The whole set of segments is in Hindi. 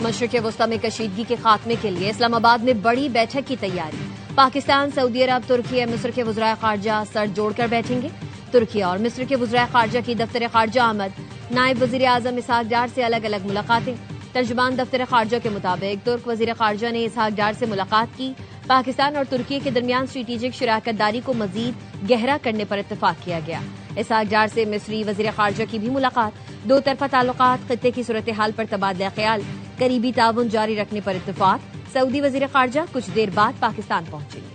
मशरिक़ वस्ता में कशीदगी के खात्मे के लिए इस्लामाबाद में बड़ी बैठक की तैयारी। पाकिस्तान, सऊदी अरब, तुर्की, मिस्र के वज़राए ख़ारजा सर जोड़कर बैठेंगे। तुर्की और मिस्र के वज़राए ख़ारजा की दफ्तर ख़ारजा आमद, नायब वज़ीर आज़म इसहाक डार से अलग अलग मुलाकातें। तर्जुमान दफ्तर ख़ारजा के मुताबिक तुर्क वज़ीर ख़ारजा ने इसहाक डार से मुलाकात की। पाकिस्तान और तुर्की के दरमियान स्ट्रेटेजिक शराकत दारी को मजीद गहरा करने पर इत्तफाक किया गया। इसहाक डार से मिस्री वज़ीर ख़ारजा की भी मुलाकात। दो तरफा ताल्लुकात, खित्ते की सूरत हाल पर तबादला ख्याल, करीबी ताउन जारी रखने पर इत्तफाक। सऊदी वज़ीर ख़ारजा कुछ देर बाद पाकिस्तान पहुंचेंगे।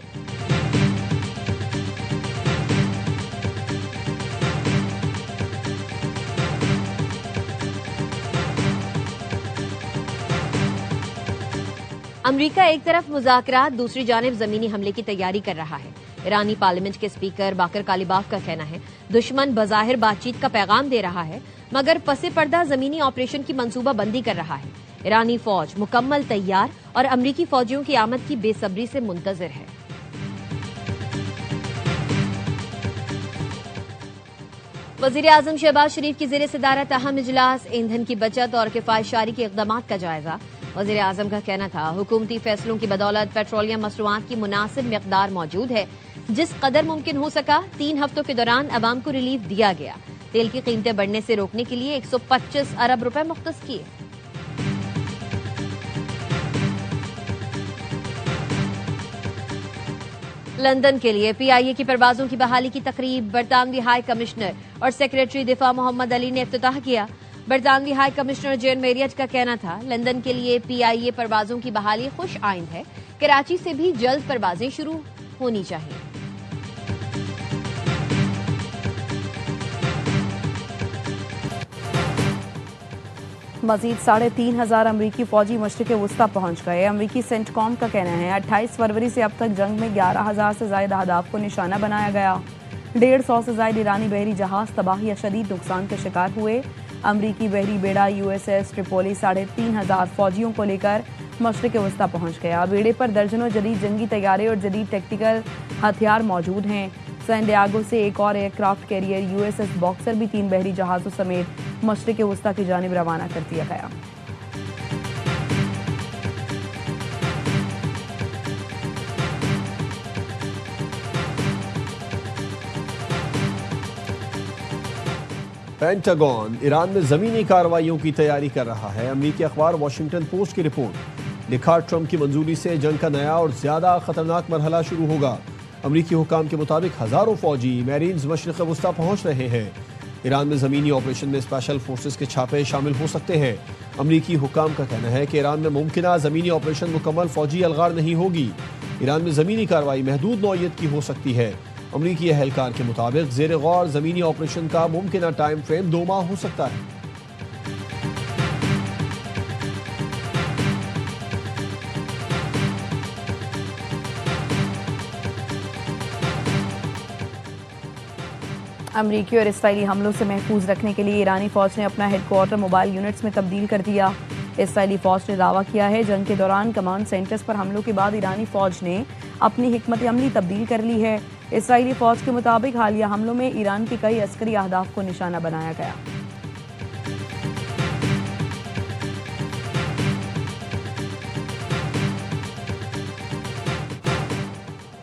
अमरीका एक तरफ मुज़ाकरात, दूसरी जानिब जमीनी हमले की तैयारी कर रहा है। ईरानी पार्लियामेंट के स्पीकर बाकर कालिबाफ का कहना है दुश्मन बज़ाहिर बातचीत का पैगाम दे रहा है, मगर पसे पर्दा जमीनी ऑपरेशन की मंसूबा बंदी कर रहा है। ईरानी फौज मुकम्मल तैयार और अमरीकी फौजियों की आमद की बेसब्री से मुंतजिर है। वज़ीर आज़म शहबाज शरीफ की ज़ेरे सदारत अहम इजलास, ईंधन की बचत और किफायतशारी के इक़दाम का जायजा। वज़ीर आज़म का कहना था हुकूमती फैसलों की बदौलत पेट्रोलियम मसनूआत की मुनासिब मिक़दार मौजूद है। जिस कदर मुमकिन हो सका 3 हफ्तों के दौरान अवाम को रिलीफ दिया गया। तेल की कीमतें बढ़ने से रोकने के लिए 125 अरब रुपए मुख्तस किए। लंदन के लिए PIA की परवाजों की बहाली की तकरीब, बरतानवी हाई कमिश्नर और सेक्रेटरी दिफा मोहम्मद अली ने इफ्तिताह किया। बरतानवी हाई कमिश्नर जेन मेरियट का कहना था लंदन के लिए PIA परवाजों की बहाली खुश आइंद है। कराची से भी जल्द परवाजें शुरू होनी चाहिए। मजीद 3,500 अमरीकी फौजी मशरिक़ वस्ता पहुंच गए। अमरीकी सेंटकॉम का कहना है 28 फरवरी से अब तक जंग में 11,000 से ज्यादा अहदाफ को निशाना बनाया गया। 150 से ज्यादा ईरानी बहरी जहाज तबाही या शदीद नुकसान के शिकार हुए। अमरीकी बहरी बेड़ा USS ट्रिपोली 3,500 फौजियों को लेकर मशरिक़ वस्ता पहुंच गया। बेड़े पर दर्जनों जदीद जंगी तैयारे और जदीद टेक्टिकल हथियार मौजूद हैं। सैन डियागो से एक और एयरक्राफ्ट कैरियर USS बॉक्सर भी 3 बहरी जहाज़ों समेत मशरिक़ वस्ता की जानिब रवाना कर दिया गया। पेंटागन ईरान में जमीनी कार्रवाइयों की तैयारी कर रहा है। अमरीकी अखबार वॉशिंगटन पोस्ट की रिपोर्ट। लिखा ट्रंप की मंजूरी से जंग का नया और ज्यादा खतरनाक मरहला शुरू होगा। अमरीकी हुकाम के मुताबिक हजारों फौजी मैरीन्स मशरिक़ वस्ता पहुंच रहे हैं। ईरान में जमीनी ऑपरेशन में स्पेशल फोर्सेस के छापे शामिल हो सकते हैं। अमरीकी हुकाम का कहना है कि ईरान में मुमकिन जमीनी ऑपरेशन मुकम्मल फौजी अलगार नहीं होगी। ईरान में जमीनी कार्रवाई महदूद नौयत की हो सकती है। अमरीकी अहलकार के मुताबिक ज़ेर गौर जमीनी ऑपरेशन का मुमकिन टाइम फ्रेम 2 माह हो सकता है। अमरीकी और इसराइली हमलों से महफूज रखने के लिए ईरानी फौज ने अपना हेडक्वार्टर मोबाइल यूनिट्स में तब्दील कर दिया। इसराइली फौज ने दावा किया है जंग के दौरान कमांड सेंटर्स पर हमलों के बाद ईरानी फौज ने अपनी हिकमत अमली तब्दील कर ली है। इसराइली फौज के मुताबिक हालिया हमलों में ईरान के कई अस्करी अहदाफ को निशाना बनाया गया।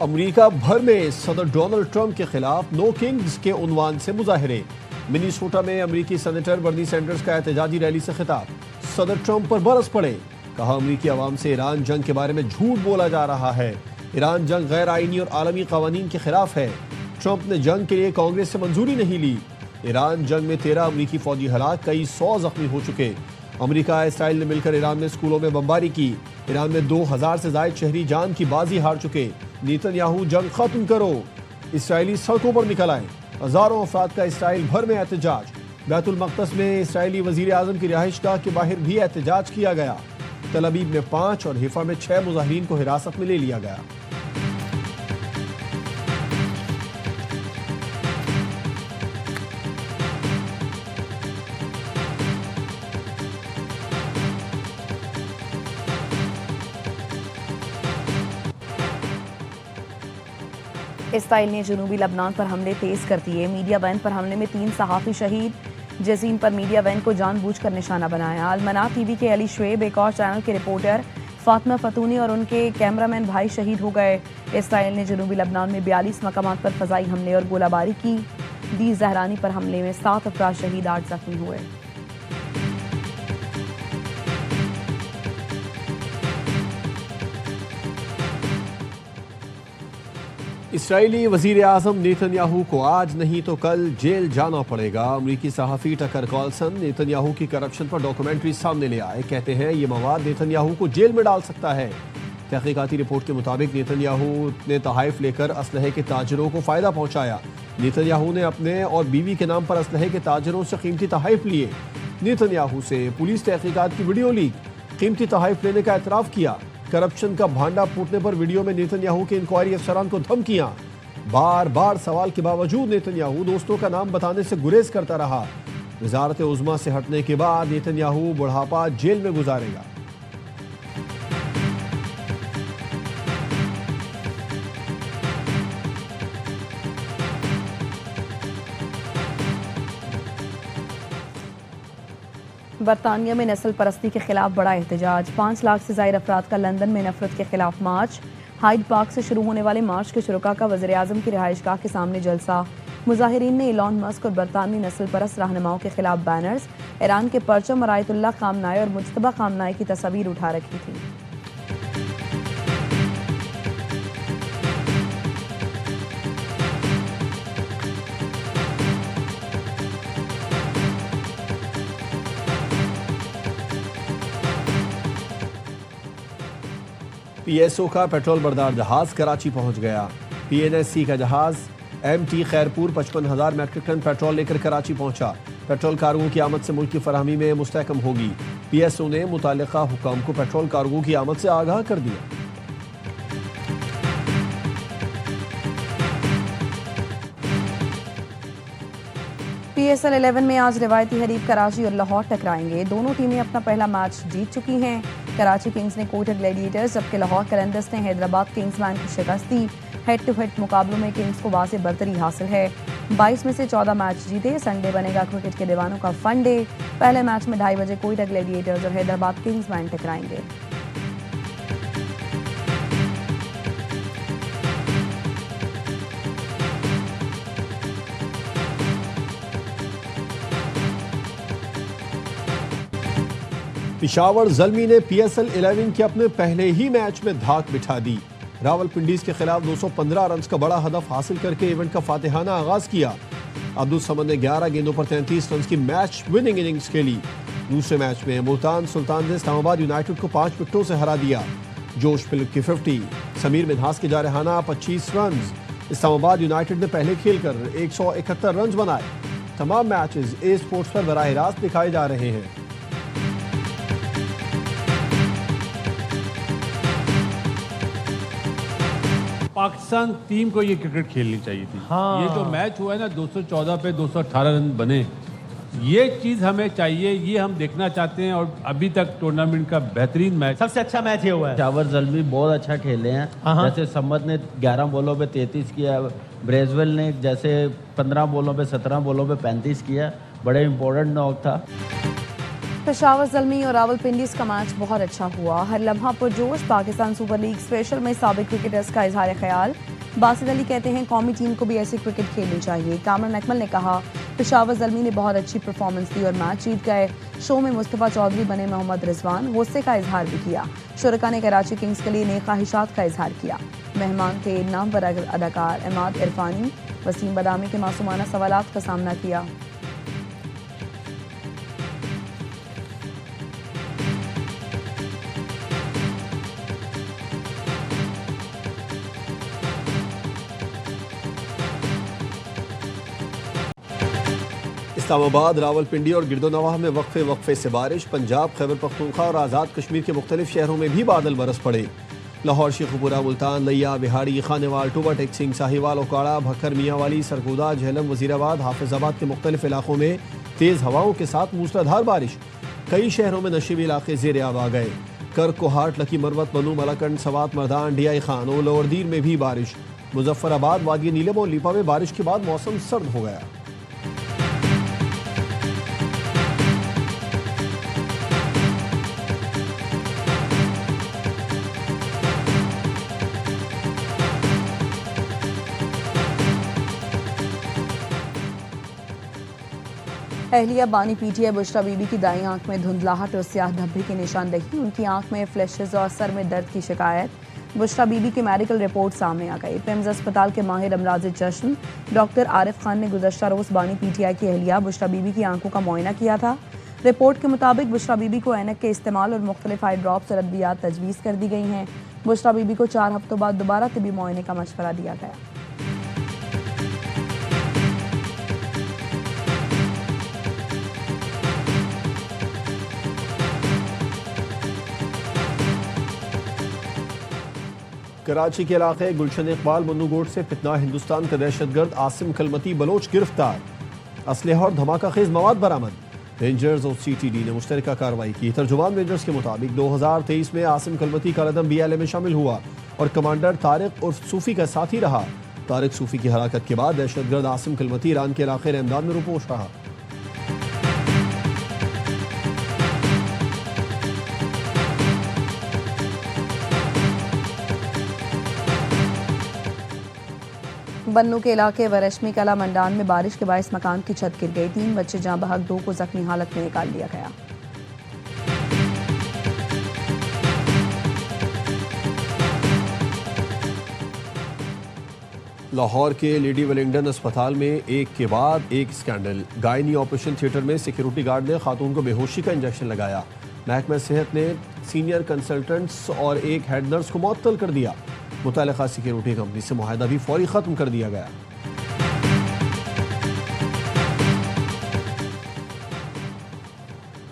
अमरीका भर में सदर डोनाल्ड ट्रंप के खिलाफ नो किंग्स के उन्वान से मुजाहरे। मिनीसोटा में अमरीकी सेनेटर बर्नी सैंडर्स का एहतजाजी रैली से खिताब। सदर ट्रंप पर बरस पड़े, कहा अमरीकी अवाम से ईरान जंग के बारे में झूठ बोला जा रहा है। ईरान जंग गैर आईनी और आलमी कवानीन के खिलाफ है। ट्रंप ने जंग के लिए कांग्रेस से मंजूरी नहीं ली। ईरान जंग में 13 अमरीकी फौजी हलाक, कई 100 जख्मी हो चुके। अमरीका इसराइल ने मिलकर ईरान में स्कूलों में बमबारी की। ईरान में 2,000 से ज्यादा शहरी जान की बाजी हार चुके। नेतन्याहू जंग खत्म करो, इसराइली सड़कों पर निकल आए। हजारों अफराद का इसराइल भर में एहतजाज। बैतुल मक़दस में इसराइली वज़ीर आज़म की रिहाइशगाह के बाहर भी एहतजाज किया गया। तल अबीब में 5 और हिफा में 6 मुजाहिरीन को हिरासत में ले लिया गया। इसराइल ने जनूबी लबनान पर हमले तेज कर दिए। मीडिया वैन पर हमले में 3 सहाफ़ी शहीद। जसीम पर मीडिया वैन को जानबूझकर निशाना बनाया। अलमना टीवी के अली शुएब, एक और चैनल के रिपोर्टर फातिमा फतूनी और उनके कैमरामैन भाई शहीद हो गए। इसराइल ने जनूबी लबनान में 42 मकामात पर फजाई हमले और गोलाबारी की। दी जहरानी पर हमले में 7 अफराद शहीद, 8 जख्मी हुए। इसराइली वजीर आजम नेतन्याहू को आज नहीं तो कल जेल जाना पड़ेगा। अमरीकी सहाफ़ी टकर कार्लसन नेतन्याहू की करप्शन पर डॉक्यूमेंट्री सामने ले आए। कहते हैं ये मवाद नेतन्याहू को जेल में डाल सकता है। तहकीकाती रिपोर्ट के मुताबिक नेतन्याहू ने तहाइफ लेकर असलहे के ताजरों को फ़ायदा पहुंचाया। नेतन्याहू ने अपने और बीवी के नाम पर असलहे के ताजरों से कीमती तहाइफ लिए। नेतन्याहू से पुलिस तहकीकात की वीडियो लीक, कीमती तहाइफ लेने का एतराफ़ किया। करप्शन का भांडा फूटने पर वीडियो में नेतन्याहू के इंक्वायरी अफसरान को धमकियां। बार बार सवाल के बावजूद नेतन्याहू दोस्तों का नाम बताने से गुरेज करता रहा। वजारत उज़्मा से हटने के बाद नेतन्याहू बुढ़ापा जेल में गुजारेगा। बरतानिया में नस्ल परस्ती के खिलाफ बड़ा एहतजाज। 5 लाख से ज़ायद अफराद का लंदन में नफरत के खिलाफ मार्च। हाइड पार्क से शुरू होने वाले मार्च के शुरुका का वज़ीर आज़म की रिहाइशगाह के सामने जलसा। मुजाहिरीन ने इलॉन मस्क और बरतानवी नस्ल परस्त रहनुमाओं के खिलाफ बैनर्स, ईरान के परचम, आयतुल्लाह खामनाई और मुज्तबा खामनाई की तस्वीर उठा रखी थी। PSO का पेट्रोल बरदार जहाज कराची पहुंच गया। PNSC का जहाज MT Khairpur 55,000 metric ton petrol लेकर कराची पहुंचा। पेट्रोल कार्गो की आमद से मुल्क की फराहमी में मुस्तहकम होगी। PSO ने मुताल्लिका हुकाम को पेट्रोल कार्गो की आमद से आगाह कर दिया। PSL 11 में आज रिवायती हरीफ कराची और लाहौर टकराएंगे। दोनों टीमें अपना पहला मैच जीत चुकी हैं। कराची किंग्स ने कोटा ग्लैडिएटर्स, जबकि लाहौर कलंदर्स ने हैदराबाद किंग्समैन की शिकस्त दी। हेड टू हेड मुकाबलों में किंग्स को वाज़े बरतरी हासिल है। 22 में से 14 मैच जीते। संडे बनेगा क्रिकेट के दीवानों का फन डे। पहले मैच में 2:30 बजे कोटा ग्लैडिएटर्स और हैदराबाद किंग्समैन टकराएंगे। पेशावर ज़ल्मी ने PSL 11 के अपने पहले ही मैच में धाक बिठा दी। रावलपिंडीज के खिलाफ 215 रन का बड़ा हदफ हासिल करके इवेंट का फातिहाना आगाज किया। अब्दुल समद ने 11 गेंदों पर 33 रन की मैच विनिंग इनिंग्स खेली। दूसरे मैच में मुल्तान सुल्तान ने इस्लामाबाद यूनाइटेड को 5 विकेटों से हरा दिया। जोश फिलिप की 50, समीर मिन्हास के जारहाना 25 रन। इस्लामाबाद यूनाइटेड ने पहले खेलकर 171 रन बनाए। तमाम मैचेस ए स्पोर्ट्स पर बराह रास्त दिखाए जा रहे हैं। पाकिस्तान टीम को ये क्रिकेट खेलनी चाहिए थी। हाँ। ये जो मैच हुआ है ना 214 पे 218 रन बने, ये चीज़ हमें चाहिए, ये हम देखना चाहते हैं। और अभी तक टूर्नामेंट का बेहतरीन मैच, सबसे अच्छा मैच ये हुआ है। पेशावर ज़ल्मी बहुत अच्छा खेले हैं। जैसे समद ने 11 बॉलों पे 33 किया, ब्रेजवेल ने जैसे 15 बॉलों पे 17 बॉलों पे 35 किया। बड़े इंपॉर्टेंट नॉक था। पेशावर ज़ल्मी और रावलपिंडीज का मैच बहुत अच्छा हुआ। हर लम्हा पुरजोश। पाकिस्तान सुपर लीग स्पेशल में साबिक क्रिकेटर्स का इजहार ख्याल। बासित अली कहते हैं कौमी टीम को भी ऐसी क्रिकेट खेलनी चाहिए। कामरान अकमल ने कहा पेशावर ज़ल्मी ने बहुत अच्छी परफॉर्मेंस दी और मैच जीत गए। शो में मुस्तफ़ा चौधरी बने मोहम्मद रिजवान। गुस्से का इजहार भी किया। शुरका ने कराची किंग्स के लिए नेक ख्वाहिशात का इजहार किया। मेहमान थे नामवर अदाकार इमाद इरफानी। वसीम बदामी के मासूमाना सवालात का सामना किया। इस्लामाबाद, रावलपिंडी और गिरदोनवाह में वक्फे से बारिश। पंजाब, खैबर पख्तूनख्वा और आज़ाद कश्मीर के मुख्तलिफ शहरों में भी बादल बरस पड़े। लाहौर, शेखुपुरा, मुल्तान, लिया, बिहाड़ी, खानेवाल, टुबा टेक सिंह, साहिवाल, ओकाड़ा, भक्कर, मियांवाली, सरगोदा, झेलम, वजीराबाद, हाफिजाबाद के मुख्तलिफ इलाकों में तेज़ हवाओं के साथ मूसलाधार बारिश। कई शहरों में नशीबी इलाके ज़ेर आब आ गए। कर्क, कोहाट, लकी मरवत, बनू, मलाकंड, सवात, मर्दान, डियाई खान और लोअरदीर में भी बारिश। मुजफ्फराबाद, वादी नीलम और लीपा में बारिश के बाद मौसम सर्द हो गया। अहलिया बानी पीटीआई बुशरा बीबी की दाईं आंख में धुंधलाहट और स्याह धब्बे की निशानदही, उनकी आंख में फ्लैशेस और सर में दर्द की शिकायत। बुशरा बीबी की मेडिकल रिपोर्ट सामने आ गई। पिम्स अस्पताल के माहिर अमराज जश्न डॉक्टर आरिफ खान ने गुज़श्ता रोज़ बानी पीटीआई की अहलिया बुशरा बीबी की आंखों का मुआयना किया था। रिपोर्ट के मुताबिक बुशरा बीबी को ऐनक के इस्तेमाल और मुख्तलिफ आई ड्रॉप्स और अद्वियात तजवीज़ कर दी गई हैं। बुशरा बीबी को 4 हफ्तों बाद दोबारा तिबी मुआयने का मशवरा दिया गया। कराची के इलाके गुलशन इकबाल मन्नूगोट से फितना हिंदुस्तान का दहशतगर्द आसिम कलमती बलोच गिरफ्तार। असलहा और धमाका खेज मवाद बरामद। रेंजर्स और सीटीडी ने मुश्तरका कार्रवाई की। तर्जुमान रेंजर्स के मुताबिक 2023 में आसिम कलमती का कदम BLA में शामिल हुआ और कमांडर तारिक उर्फ सूफी का साथी रहा। तारिक सूफी की हलाकत के बाद दहशतगर्द आसिम कलमती ईरान के इलाके रहमदान में रुपोश रहा। बन्नू के इलाके वरश्मी कला मंडान में बारिश के बायस मकान की छत गिर गई। 3 बच्चे जाँ बहक, 2 को जख्मी हालत में निकाल लिया गया। लाहौर के लेडी वेलिंगटन अस्पताल में एक के बाद एक स्कैंडल। गायनी ऑपरेशन थिएटर में सिक्योरिटी गार्ड ने खातून को बेहोशी का इंजेक्शन लगाया। महकमा सेहत ने सीनियर कंसल्टेंट्स और एक हेड नर्स को मुअत्तल कर दिया। मुतल्लिका सिक्योरिटी कंपनी से मुआहदा भी फौरी खत्म कर दिया गया।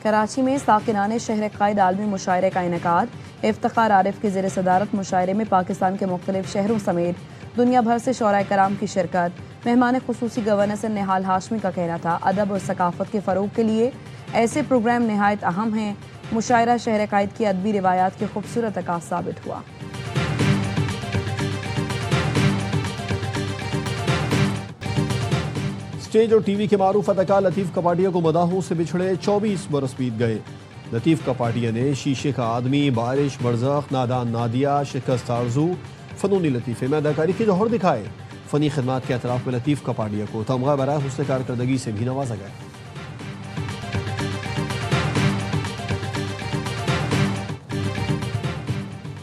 कराची में साकिनाने शहर कायद आलमी मुशायरे का इनेकाद। इफ्तिखार आरिफ की ज़ेर सदारत मुशायरे में पाकिस्तान के मुख्तलिफ शहरों समेत दुनिया भर से शोराए कराम की शिरकत। मेहमान खुसूसी गवर्नर से निहाल हाशमी का कहना था अदब और सकाफत के फ़रोग के लिए ऐसे प्रोग्राम नहायत अहम हैं। मुशायरा शहर कायद की अदबी रिवायात के खूबसूरत अक्कास साबित हुआ। स्टेज और टीवी के मारूफ अदाकार लतीफ़ कपाडिया को मदाहों से बिछड़े 24 बरस बीत गए। लतीफ़ कपाडिया ने शीशे का आदमी, बारिश, बरज़ख, नादान नादिया, शिकस्त आरज़ू, फ़नूनी लतीफ़े में अदाकारी के जौहर दिखाए। फ़नी खिदमात के एतराफ़ में लतीफ़ कपाडिया को तमगा बराए हुस्न कारकर्दगी से भी नवाजा गया।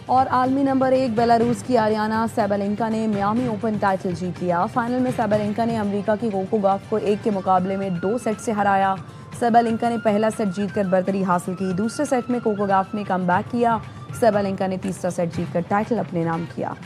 और आलमी नंबर 1 बेलारूस की आरियाना सैबालेंका ने मियामी ओपन टाइटल जीत लिया। फाइनल में सैबालेंका ने अमेरिका की कोको गॉफ को 1 के मुकाबले में 2 सेट से हराया। सैबालेंका ने पहला सेट जीतकर बरतरी हासिल की। दूसरे सेट में कोको गॉफ ने कमबैक किया। सैबालेंका ने तीसरा सेट जीतकर टाइटल अपने नाम किया।